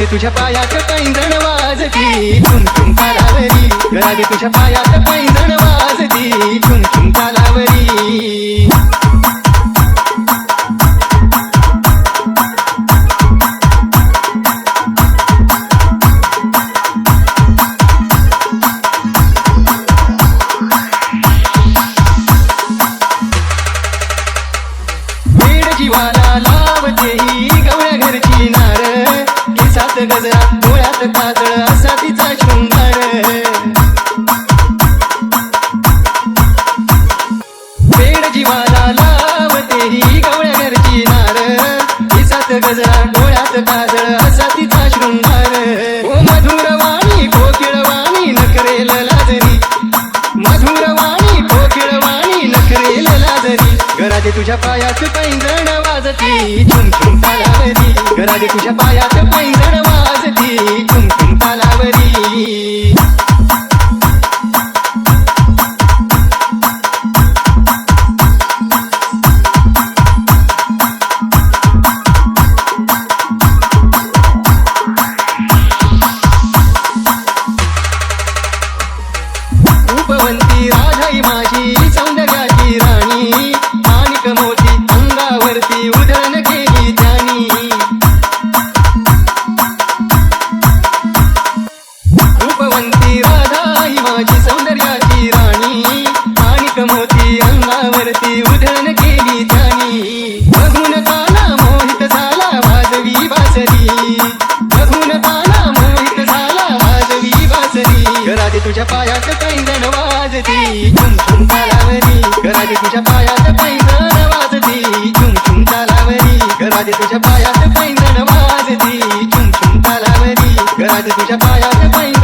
घरात तुझ्या पायात पैंजण वाजती झुम झुम तालावरी घरात तुझ्या पायात पैंजण वाजती झुम झुम तालावरी जीवाला लावते ही गवळ्या घरची नार केसात गजरा डोळ्यात काजळ असा तिचा शृंगार वेड जीवाला लावते ही गवळ्या घरची नार केसात गजरा डोळ्यात काजळ असा तिचा शृंगार ओ मधुरवाणी कोकिळवाणी नखरेल लाजरी मधुरवाणी कोकिळवाणी नखरेल लाजरी घरात तुझ्या पायात पैंजण वाजती झुम झुम तालावरी घरात तुझ्या पायात पैंजण वाजती झुम झुम तालावरी रूपवंती राधाई माझी सौंदर्याची राणी माणिक मोती अंगावरती उधळण केली त्यानी रूपवंती राधाई माझी सौंदर्याची राणी माणिक मोती अंगावरती उधळण केली त्यानी बघून ताना मोहित झाला वाजवी बासरी बघून ताना मोहित झाला वाजवी बासरी घरात तुझ्या पायात पैंजण वाजती झुम झुम तालावरी घरात तुझ्या पायात पैंजण वाजती झुम झुम तालावरी घरात तुझ्या पायात पैंजण वाजती झुम झुम तालावरी घरात तुझ्या पायात पैंजण